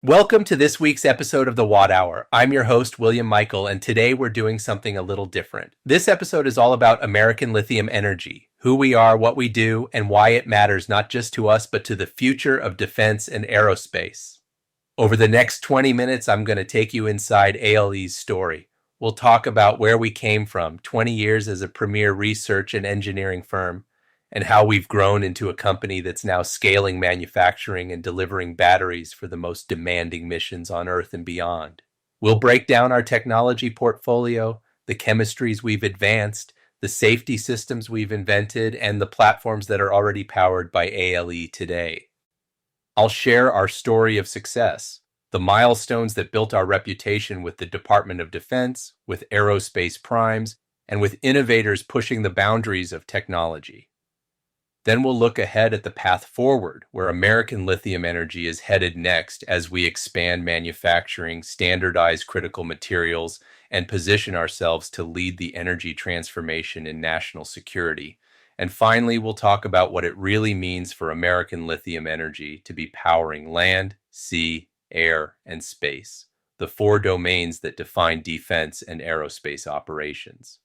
Welcome to this week's episode of the Watt Hour. I'm your host, William Michael, and today we're doing something a little different. This episode is all about American Lithium Energy, who we are, what we do, and why it matters not just to us, but to the future of defense and aerospace. Over the next 20 minutes, I'm going to take you inside ALE's story. We'll talk about where we came from, 20 years as a premier research and engineering firm, and how we've grown into a company that's now scaling manufacturing and delivering batteries for the most demanding missions on Earth and beyond. We'll break down our technology portfolio, the chemistries we've advanced, the safety systems we've invented, and the platforms that are already powered by ALE today. I'll share our story of success, the milestones that built our reputation with the Department of Defense, with aerospace primes, and with innovators pushing the boundaries of technology. Then we'll look ahead at the path forward, where American Lithium Energy is headed next as we expand manufacturing, standardize critical materials, and position ourselves to lead the energy transformation in national security. And finally, we'll talk about what it really means for American Lithium Energy to be powering land, sea, air, and space, the four domains that define defense and aerospace operations.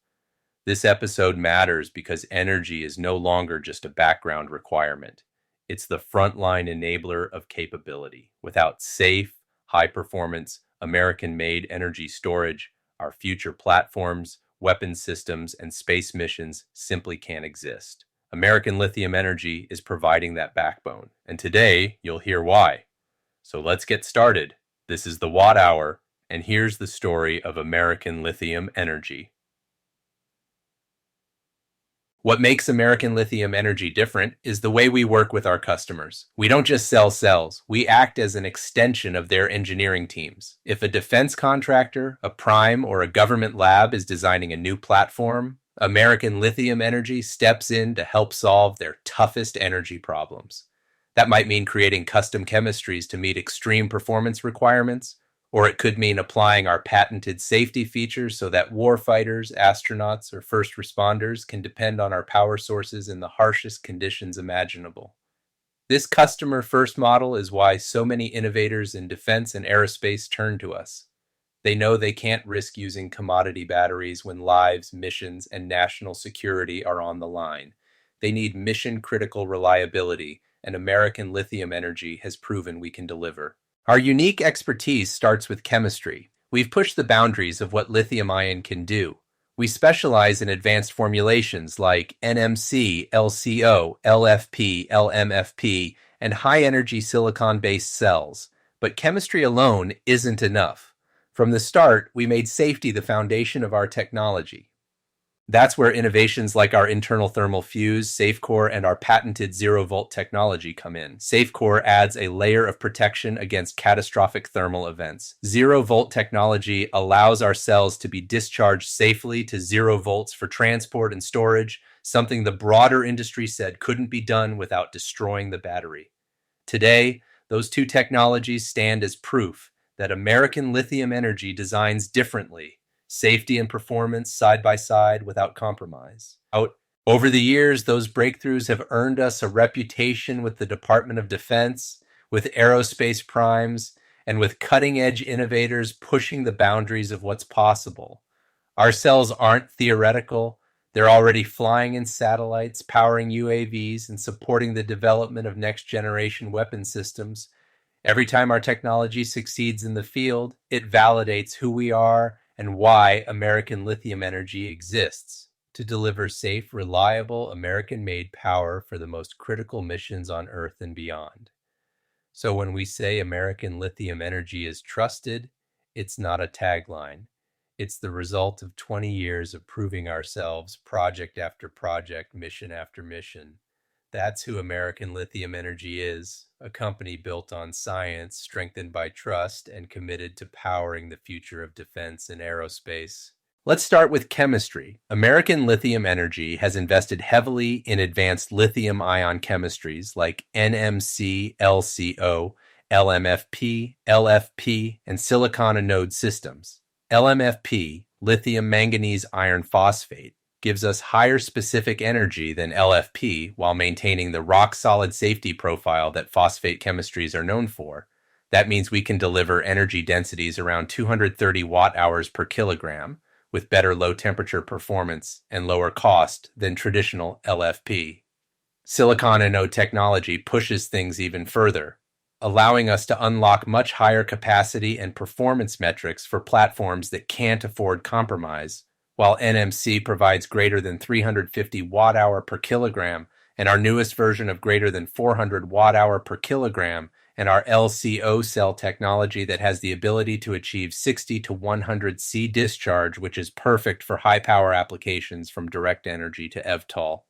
This episode matters because energy is no longer just a background requirement. It's the frontline enabler of capability. Without safe, high-performance, American-made energy storage, our future platforms, weapons systems, and space missions simply can't exist. American Lithium Energy is providing that backbone, and today you'll hear why. So let's get started. This is the Watt Hour, and here's the story of American Lithium Energy. What makes American Lithium Energy different is the way we work with our customers. We don't just sell cells, we act as an extension of their engineering teams. If a defense contractor, a prime, or a government lab is designing a new platform, American Lithium Energy steps in to help solve their toughest energy problems. That might mean creating custom chemistries to meet extreme performance requirements, or it could mean applying our patented safety features so that warfighters, astronauts, or first responders can depend on our power sources in the harshest conditions imaginable. This customer-first model is why so many innovators in defense and aerospace turn to us. They know they can't risk using commodity batteries when lives, missions, and national security are on the line. They need mission-critical reliability, and American Lithium Energy has proven we can deliver. Our unique expertise starts with chemistry. We've pushed the boundaries of what lithium-ion can do. We specialize in advanced formulations like NMC, LCO, LFP, LMFP, and high-energy silicon-based cells. But chemistry alone isn't enough. From the start, we made safety the foundation of our technology. That's where innovations like our internal thermal fuse, SafeCore, and our patented zero-volt technology come in. SafeCore adds a layer of protection against catastrophic thermal events. Zero-volt technology allows our cells to be discharged safely to 0 volts for transport and storage, something the broader industry said couldn't be done without destroying the battery. Today, those two technologies stand as proof that American Lithium Energy designs differently. Safety and performance side by side without compromise. Over the years, those breakthroughs have earned us a reputation with the Department of Defense, with aerospace primes, and with cutting-edge innovators pushing the boundaries of what's possible. Our cells aren't theoretical. They're already flying in satellites, powering UAVs, and supporting the development of next-generation weapon systems. Every time our technology succeeds in the field, it validates who we are and why American Lithium Energy exists, to deliver safe, reliable, American-made power for the most critical missions on Earth and beyond. So when we say American Lithium Energy is trusted, it's not a tagline. It's the result of 20 years of proving ourselves project after project, mission after mission. That's who American Lithium Energy is, a company built on science, strengthened by trust, and committed to powering the future of defense and aerospace. Let's start with chemistry. American Lithium Energy has invested heavily in advanced lithium-ion chemistries like NMC, LCO, LMFP, LFP, and silicon anode systems. LMFP, lithium manganese iron phosphate, gives us higher specific energy than LFP while maintaining the rock-solid safety profile that phosphate chemistries are known for. That means we can deliver energy densities around 230 watt-hours per kilogram with better low-temperature performance and lower cost than traditional LFP. Silicon anode technology pushes things even further, allowing us to unlock much higher capacity and performance metrics for platforms that can't afford compromise, while NMC provides greater than 350 watt-hour per kilogram, and our newest version of greater than 400 watt-hour per kilogram, and our LCO cell technology that has the ability to achieve 60 to 100 C discharge, which is perfect for high-power applications from direct energy to eVTOL.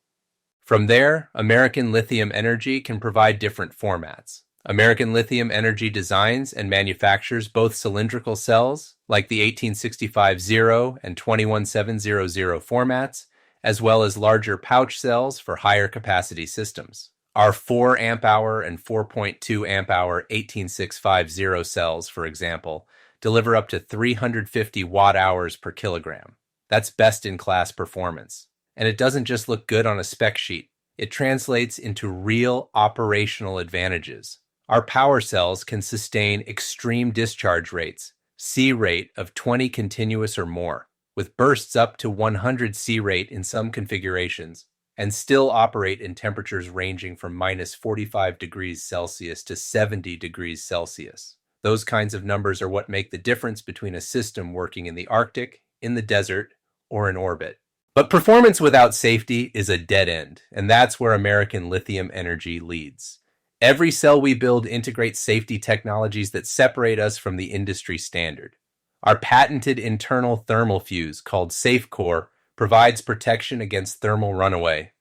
From there, American Lithium Energy can provide different formats. American Lithium Energy designs and manufactures both cylindrical cells, like the 1865-0 and 21700 formats, as well as larger pouch cells for higher capacity systems. Our 4 amp-hour and 4.2 amp-hour 18650 cells, for example, deliver up to 350 watt-hours per kilogram. That's best-in-class performance. And it doesn't just look good on a spec sheet. It translates into real operational advantages. Our power cells can sustain extreme discharge rates, C rate of 20 continuous or more, with bursts up to 100 C rate in some configurations, and still operate in temperatures ranging from minus 45 degrees Celsius to 70 degrees Celsius. Those kinds of numbers are what make the difference between a system working in the Arctic, in the desert, or in orbit. But performance without safety is a dead end, and that's where American Lithium Energy leads. Every cell we build integrates safety technologies that separate us from the industry standard. Our patented internal thermal fuse, called SafeCore, provides protection against thermal runaway.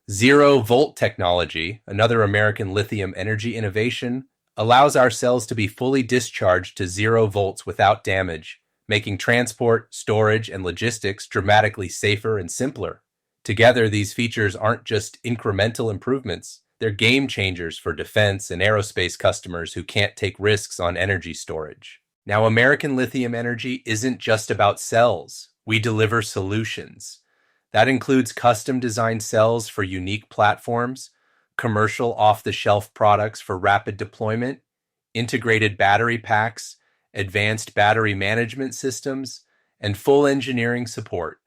Zero-volt technology, another American Lithium Energy innovation, allows our cells to be fully discharged to 0 volts without damage, making transport, storage, and logistics dramatically safer and simpler. Together, these features aren't just incremental improvements, they're game changers for defense and aerospace customers who can't take risks on energy storage. Now, American Lithium Energy isn't just about cells. We deliver solutions. That includes custom-designed cells for unique platforms, commercial off-the-shelf products for rapid deployment, integrated battery packs, advanced battery management systems, and full engineering support.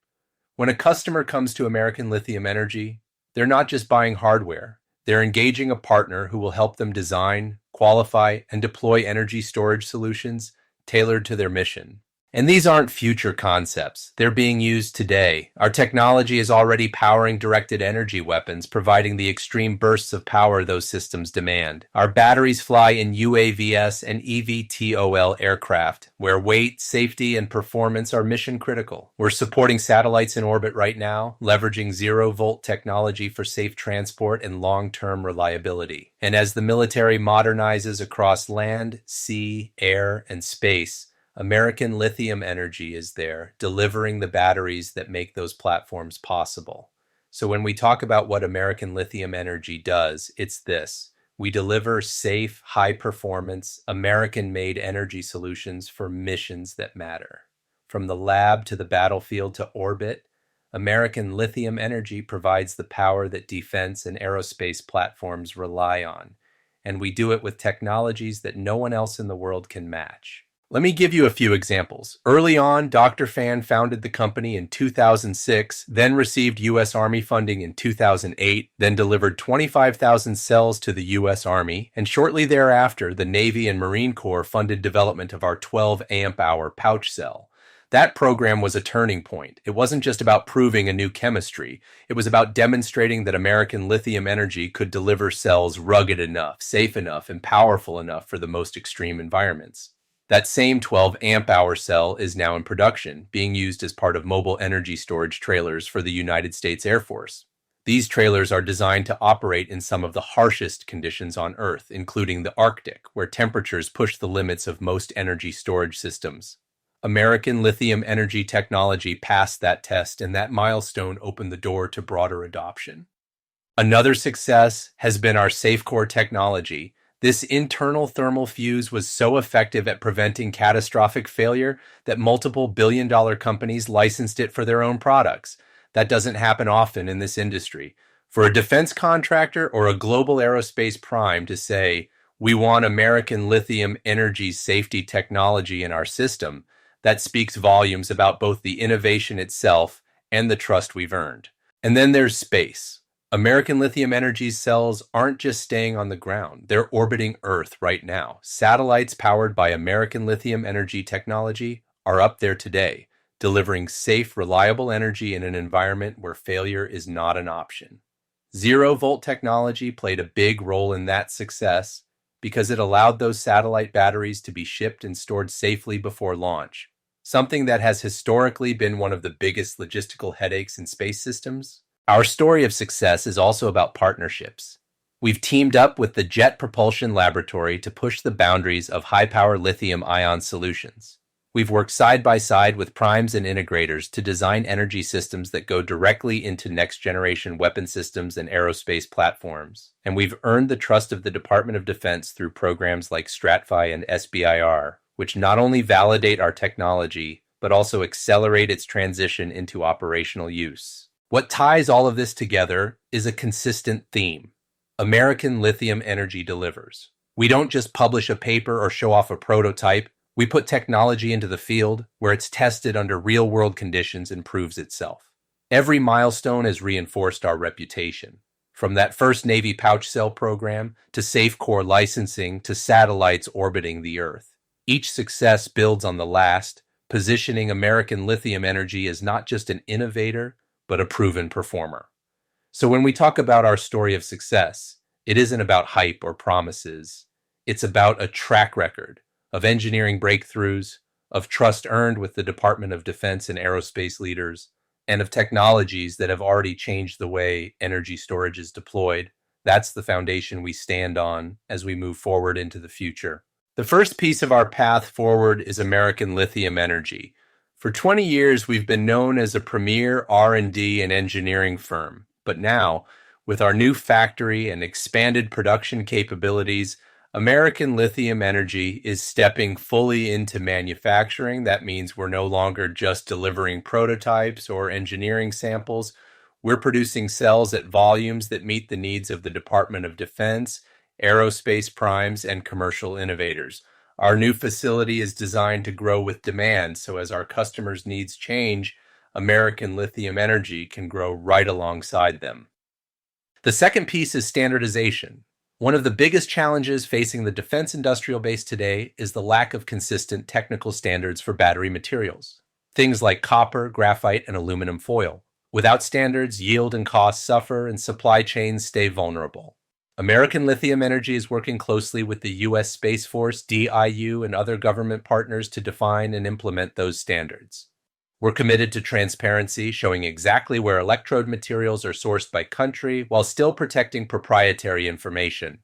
When a customer comes to American Lithium Energy, they're not just buying hardware. They're engaging a partner who will help them design, qualify, and deploy energy storage solutions tailored to their mission. And these aren't future concepts. They're being used today. Our technology is already powering directed energy weapons, providing the extreme bursts of power those systems demand. Our batteries fly in UAVs and eVTOL aircraft, where weight, safety, and performance are mission critical. We're supporting satellites in orbit right now, leveraging zero-volt technology for safe transport and long-term reliability. And as the military modernizes across land, sea, air, and space, American Lithium Energy is there, delivering the batteries that make those platforms possible. So when we talk about what American Lithium Energy does, it's this. We deliver safe, high-performance, American-made energy solutions for missions that matter. From the lab to the battlefield to orbit, American Lithium Energy provides the power that defense and aerospace platforms rely on. And we do it with technologies that no one else in the world can match. Let me give you a few examples. Early on, Dr. Fan founded the company in 2006, then received U.S. Army funding in 2008, then delivered 25,000 cells to the U.S. Army, and shortly thereafter, the Navy and Marine Corps funded development of our 12 amp-hour pouch cell. That program was a turning point. It wasn't just about proving a new chemistry. It was about demonstrating that American Lithium Energy could deliver cells rugged enough, safe enough, and powerful enough for the most extreme environments. That same 12 amp-hour cell is now in production, being used as part of mobile energy storage trailers for the United States Air Force. These trailers are designed to operate in some of the harshest conditions on Earth, including the Arctic, where temperatures push the limits of most energy storage systems. American Lithium Energy technology passed that test, and that milestone opened the door to broader adoption. Another success has been our SafeCore technology. This internal thermal fuse was so effective at preventing catastrophic failure that multiple billion-dollar companies licensed it for their own products. That doesn't happen often in this industry. For a defense contractor or a global aerospace prime to say, We want American Lithium Energy's safety technology in our system that speaks volumes about both the innovation itself and the trust we've earned. And then there's space. American Lithium Energy's cells aren't just staying on the ground, they're orbiting Earth right now. Satellites powered by American Lithium Energy technology are up there today, delivering safe, reliable energy in an environment where failure is not an option. Zero-volt technology played a big role in that success because it allowed those satellite batteries to be shipped and stored safely before launch, something that has historically been one of the biggest logistical headaches in space systems. Our story of success is also about partnerships. We've teamed up with the Jet Propulsion Laboratory to push the boundaries of high-power lithium-ion solutions. We've worked side by side with primes and integrators to design energy systems that go directly into next-generation weapon systems and aerospace platforms. And we've earned the trust of the Department of Defense through programs like STRATFI and SBIR, which not only validate our technology, but also accelerate its transition into operational use. What ties all of this together is a consistent theme. American Lithium Energy delivers. We don't just publish a paper or show off a prototype. We put technology into the field where it's tested under real-world conditions and proves itself. Every milestone has reinforced our reputation. From that first Navy pouch cell program to SafeCore licensing to satellites orbiting the Earth. Each success builds on the last, positioning American Lithium Energy as not just an innovator, but a proven performer. So when we talk about our story of success, it isn't about hype or promises. It's about a track record of engineering breakthroughs, of trust earned with the Department of Defense and aerospace leaders, and of technologies that have already changed the way energy storage is deployed. That's the foundation we stand on as we move forward into the future. The first piece of our path forward is American Lithium Energy. For 20 years, we've been known as a premier R&D and engineering firm, but now, with our new factory and expanded production capabilities, American Lithium Energy is stepping fully into manufacturing. That means we're no longer just delivering prototypes or engineering samples. We're producing cells at volumes that meet the needs of the Department of Defense, aerospace primes, and commercial innovators. Our new facility is designed to grow with demand, so as our customers' needs change, American Lithium Energy can grow right alongside them. The second piece is standardization. One of the biggest challenges facing the defense industrial base today is the lack of consistent technical standards for battery materials. Things like copper, graphite, and aluminum foil. Without standards, yield and cost suffer and supply chains stay vulnerable. American Lithium Energy is working closely with the U.S. Space Force, DIU, and other government partners to define and implement those standards. We're committed to transparency, showing exactly where electrode materials are sourced by country while still protecting proprietary information.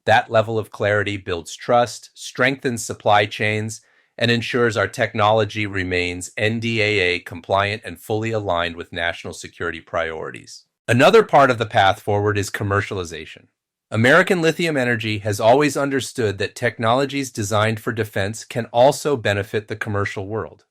That level of clarity builds trust, strengthens supply chains, and ensures our technology remains NDAA compliant and fully aligned with national security priorities. Another part of the path forward is commercialization. American Lithium Energy has always understood that technologies designed for defense can also benefit the commercial world.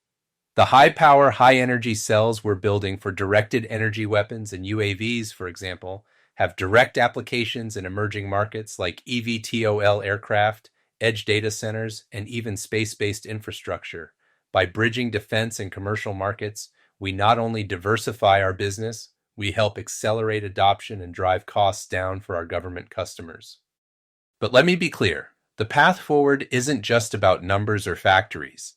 The high-power, high-energy cells we're building for directed energy weapons and UAVs, for example, have direct applications in emerging markets like eVTOL aircraft, edge data centers, and even space-based infrastructure. By bridging defense and commercial markets, we not only diversify our business, we help accelerate adoption and drive costs down for our government customers. But let me be clear, the path forward isn't just about numbers or factories.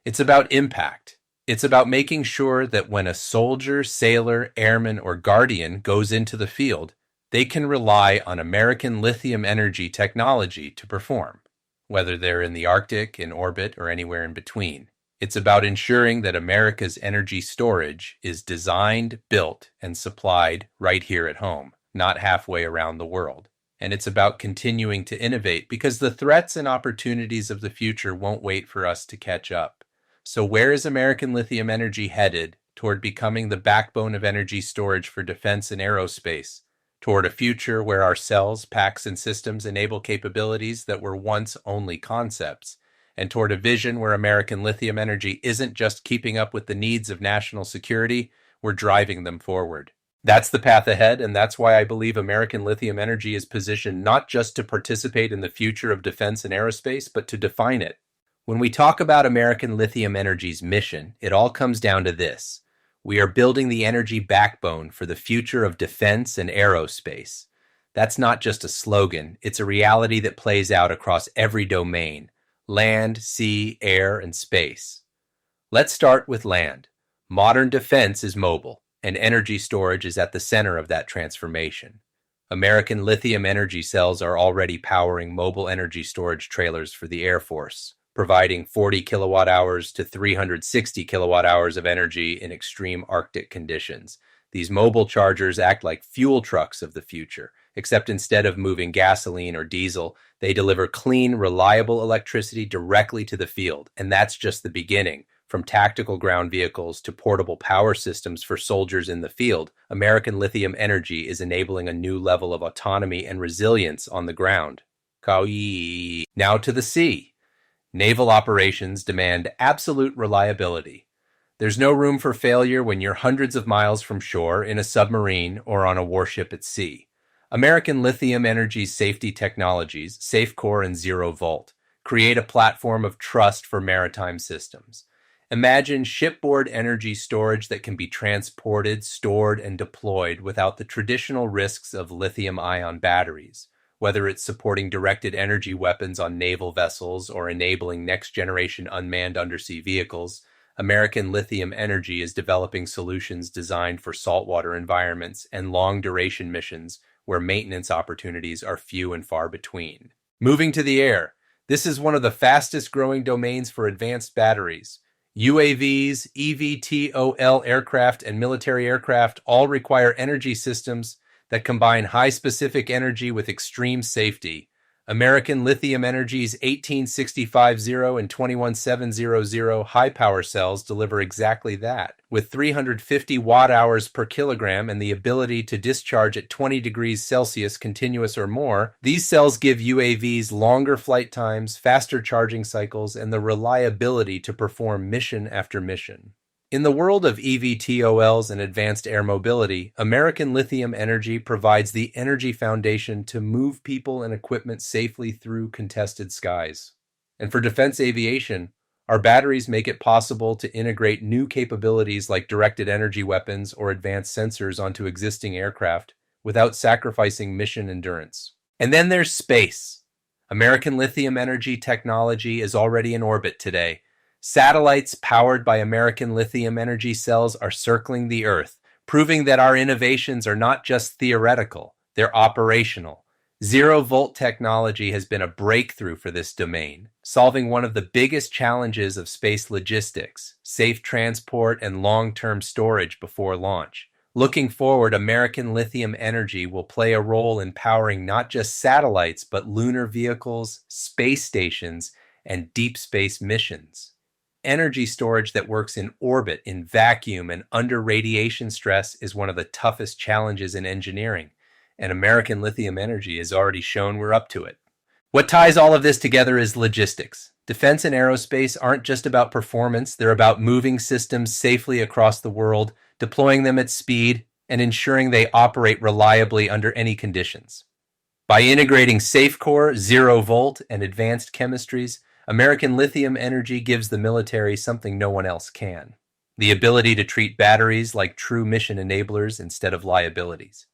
It's about impact. It's about making sure that when a soldier, sailor, airman, or guardian goes into the field, they can rely on American Lithium Energy technology to perform, whether they're in the Arctic, in orbit, or anywhere in between. It's about ensuring that America's energy storage is designed, built, and supplied right here at home, not halfway around the world. And it's about continuing to innovate because the threats and opportunities of the future won't wait for us to catch up. So where is American Lithium Energy headed toward becoming the backbone of energy storage for defense and aerospace? Toward a future where our cells, packs, and systems enable capabilities that were once only concepts, and toward a vision where American Lithium Energy isn't just keeping up with the needs of national security, we're driving them forward. That's the path ahead, and that's why I believe American Lithium Energy is positioned not just to participate in the future of defense and aerospace, but to define it. When we talk about American Lithium Energy's mission, it all comes down to this. We are building the energy backbone for the future of defense and aerospace. That's not just a slogan, it's a reality that plays out across every domain: land, sea, air, and space. Let's start with land. Modern defense is mobile, and energy storage is at the center of that transformation. American Lithium Energy cells are already powering mobile energy storage trailers for the Air Force, providing 40 kilowatt hours to 360 kilowatt hours of energy in extreme Arctic conditions. These mobile chargers act like fuel trucks of the future, except instead of moving gasoline or diesel, they deliver clean, reliable electricity directly to the field. And that's just the beginning. From tactical ground vehicles to portable power systems for soldiers in the field, American Lithium Energy is enabling a new level of autonomy and resilience on the ground. Now to the sea. Naval operations demand absolute reliability. There's no room for failure when you're hundreds of miles from shore in a submarine or on a warship at sea. American Lithium Energy's safety technologies, SafeCore and Zero Volt, create a platform of trust for maritime systems. Imagine shipboard energy storage that can be transported, stored, and deployed without the traditional risks of lithium-ion batteries. Whether it's supporting directed energy weapons on naval vessels or enabling next-generation unmanned undersea vehicles, American Lithium Energy is developing solutions designed for saltwater environments and long-duration missions where maintenance opportunities are few and far between. Moving to the air, this is one of the fastest-growing domains for advanced batteries. UAVs, eVTOL aircraft, and military aircraft all require energy systems that combine high specific energy with extreme safety. American Lithium Energy's 18650 and 21700 high-power cells deliver exactly that. With 350 watt-hours per kilogram and the ability to discharge at 20 degrees Celsius continuous or more, these cells give UAVs longer flight times, faster charging cycles, and the reliability to perform mission after mission. In the world of eVTOLs and advanced air mobility, American Lithium Energy provides the energy foundation to move people and equipment safely through contested skies. And for defense aviation, our batteries make it possible to integrate new capabilities like directed energy weapons or advanced sensors onto existing aircraft without sacrificing mission endurance. And then there's space. American Lithium Energy technology is already in orbit today. Satellites powered by American Lithium Energy cells are circling the Earth, proving that our innovations are not just theoretical, they're operational. Zero-volt technology has been a breakthrough for this domain, solving one of the biggest challenges of space logistics: safe transport and long-term storage before launch. Looking forward, American Lithium Energy will play a role in powering not just satellites, but lunar vehicles, space stations, and deep space missions. Energy storage that works in orbit, in vacuum, and under radiation stress is one of the toughest challenges in engineering, and American Lithium Energy has already shown we're up to it. What ties all of this together is logistics. Defense and aerospace aren't just about performance, they're about moving systems safely across the world, deploying them at speed, and ensuring they operate reliably under any conditions. By integrating SafeCore, Zero Volt, and advanced chemistries, American Lithium Energy gives the military something no one else can: the ability to treat batteries like true mission enablers instead of liabilities.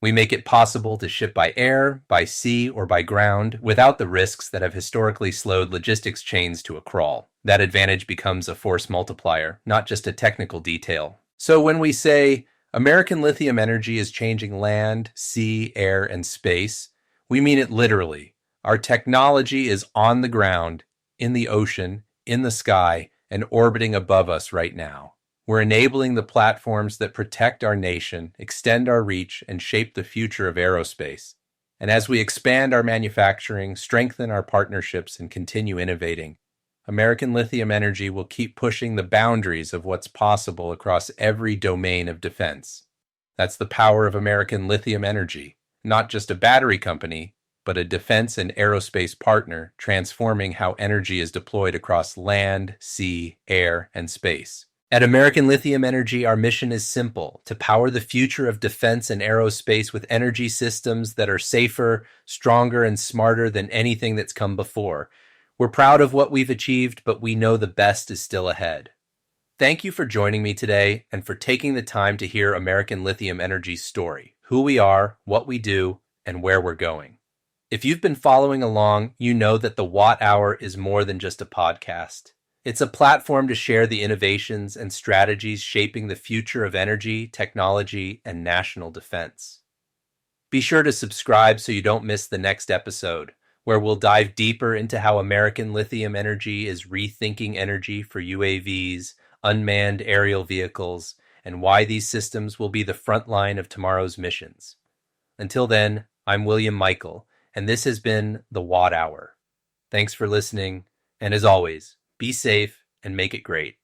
We make it possible to ship by air, by sea, or by ground without the risks that have historically slowed logistics chains to a crawl. That advantage becomes a force multiplier, not just a technical detail. So when we say American Lithium Energy is changing land, sea, air, and space, we mean it literally. Our technology is on the ground, in the ocean, in the sky, and orbiting above us right now. We're enabling the platforms that protect our nation, extend our reach, and shape the future of aerospace. And as we expand our manufacturing, strengthen our partnerships, and continue innovating, American Lithium Energy will keep pushing the boundaries of what's possible across every domain of defense. That's the power of American Lithium Energy, not just a battery company, but a defense and aerospace partner transforming how energy is deployed across land, sea, air, and space. At American Lithium Energy, our mission is simple: to power the future of defense and aerospace with energy systems that are safer, stronger, and smarter than anything that's come before. We're proud of what we've achieved, but we know the best is still ahead. Thank you for joining me today and for taking the time to hear American Lithium Energy's story, who we are, what we do, and where we're going. If you've been following along, you know that the Watt Hour is more than just a podcast. It's a platform to share the innovations and strategies shaping the future of energy, technology, and national defense. Be sure to subscribe so you don't miss the next episode, where we'll dive deeper into how American Lithium Energy is rethinking energy for UAVs, unmanned aerial vehicles, and why these systems will be the front line of tomorrow's missions. Until then, I'm William Michael, and this has been the Watt Hour. Thanks for listening, and as always, be safe and make it great.